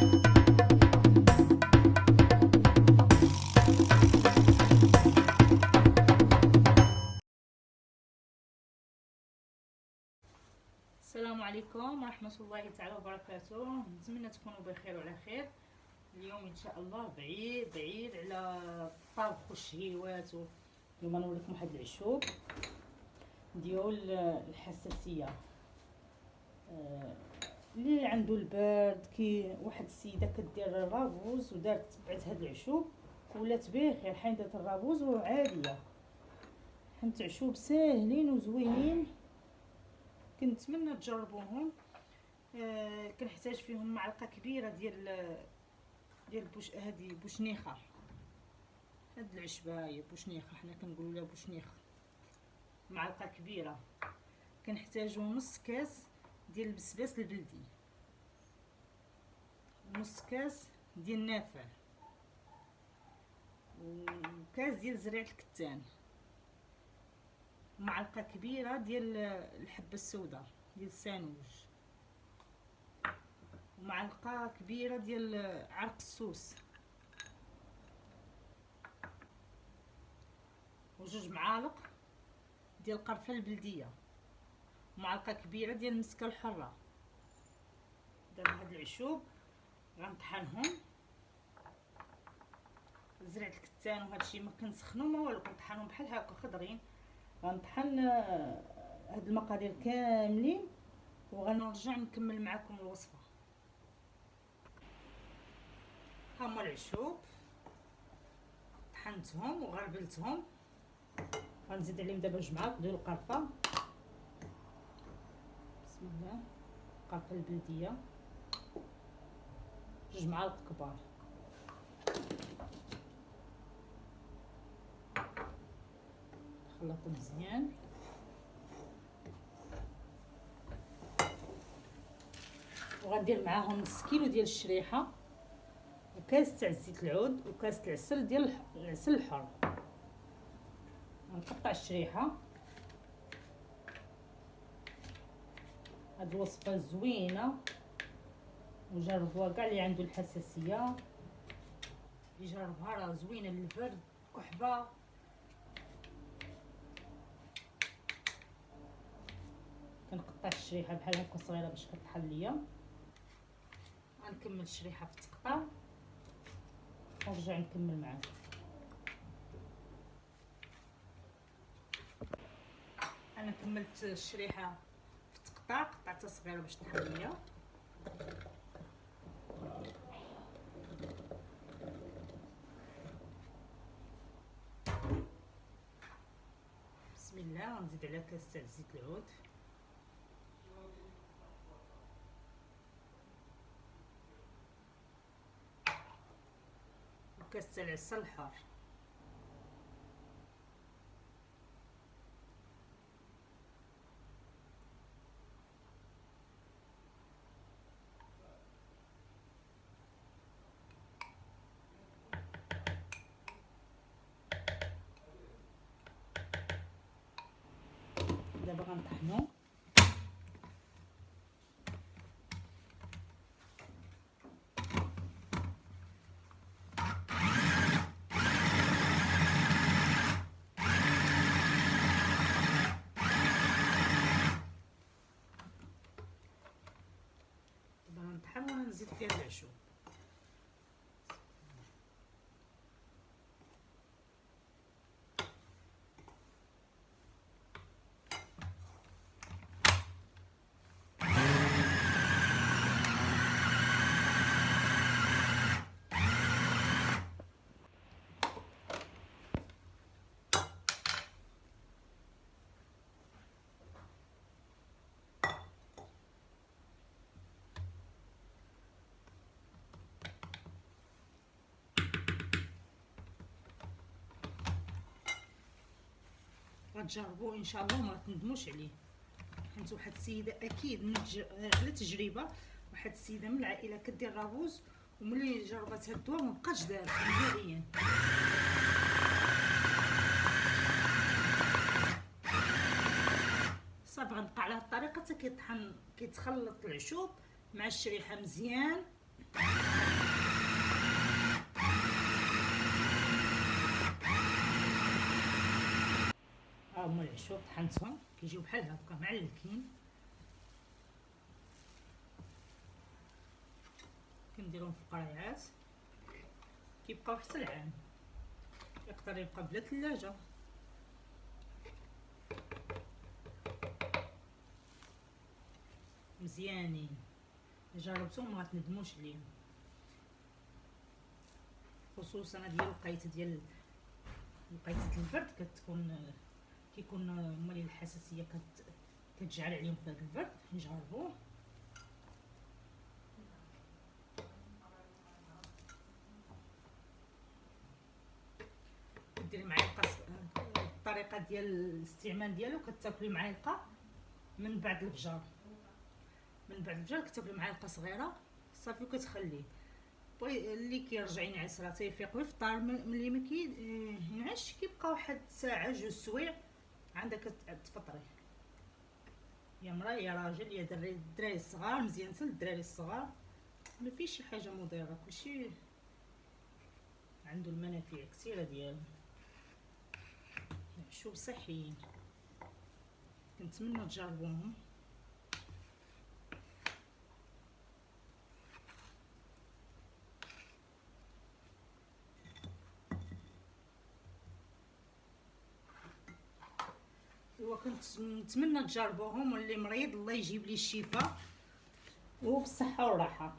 السلام عليكم ورحمة الله تعالى وبركاته. نتمنى تكونوا بخير وعلى خير. اليوم ان شاء الله بعيد على الطبخ والشهيوات. اليوم غنوري لكم واحد العشوب ديال الحساسيه. اللي عنده البرد، كي واحد السيده كدير الرابوز ودارت تبعت هاد العشوب ولات بخير، حيدت الرابوز وعاديه. حنت عشوب ساهلين وزوينين، كنتمنى تجربوهم. كنحتاج فيهم معلقه كبيره ديال هذه بوشنيخه. هاد العشبه هي بوشنيخه، حنا كنقولوا لها بوشنيخه. معلقه كبيره. كنحتاجو نص كاس ديال البسباس البلدي، نص كاس ديال النافع، وكاس ديال زريعه الكتان، معلقه كبيره ديال الحبه السوداء ديال السانوج، ومعلقه كبيره ديال عرق السوس، وجوج معالق ديال القرفه البلديه، ومعلقه كبيره ديال المسكه الحره. دابا هاد العشوب غنطحنهم. زريعه الكتان وهادشي ما كنسخنو ما والو، كنطحنهم بحال هكا خضرين. غنطحن هاد المقادير كاملين وغنرجع نكمل معكم الوصفه. هما العشوب طحنتهم وغربلتهم. غنزيد عليهم دابا جوج معالق ديال القرفه. بسم الله. القرفه البلديه جوج معالق كبار. نخلطو مزيان. وغندير معاهم نص كيلو ديال الشريحه، وكاس تاع زيت العود، وكاس العسل ديال العسل الحر. غنقطع الشريحه. هاد الوصفه زوينه وجربوها كاع اللي عنده الحساسيه يجربها، راه زوينه للبرد كحبه. كنقطع الشريحه بحال هكا صغيره باش كطحن ليا. غنكمل الشريحه في التقطاع ونرجع نكمل معاكم. انا كملت الشريحه في التقطاع، قطعتها صغيره باش تطحن ليا. بسم الله. غنزيد على كاس تاع زيت العود، وكاس تاع العسل الحار، دابا غنطحنو. دابا غنطحن ونزيد فيها العشوب. غتجربوه ان شاء الله وما تندموش عليه. حيت واحد السيده اكيد على تجربه، واحد السيده من العائله كدير رابوز، وملي جربت هاد الدواء ما بقاش دارت نهائيا. صافي غنبقى على هاد الطريقه حتى كيتخلط العشوب مع الشريحه مزيان ها هما العشوب طحنتهم كيجيو بحال هكا معلكين، كنديرهم في قريعات كيبقاو حتى العام، يقدر يبقى بلا ثلاجه. مزيانين جربتهم ما غتندموش عليهم، خصوصا هاد الوقيته ديال وقيته البرد كيكون مولي الحساسيه كتجعل عليهم في هذا البرد. نجربوه. ديري معلقه، الطريقه ديال الاستعمال ديالو كتاكلي معلقه من بعد الفجر، كتاكلي معلقه صغيره صافي وكتخليه اللي كيرجع ينعس راه تيفيق ويفطر. ملي ما كينعش كيبقى واحد ساعه جوج سوايع عندك تفطري، يا مرا يا راجل يا دري. الدراري الصغار مزيان حتى للدراري الصغار، ما فيش شي حاجه مضره، كلشي عنده المنافع كثيره ديالو. شوف صحيين، كنتمنى تجربوهم. كنت نتمنى تجربوهم، واللي مريض الله يجيب ليه الشفاء وبالصحه والراحه.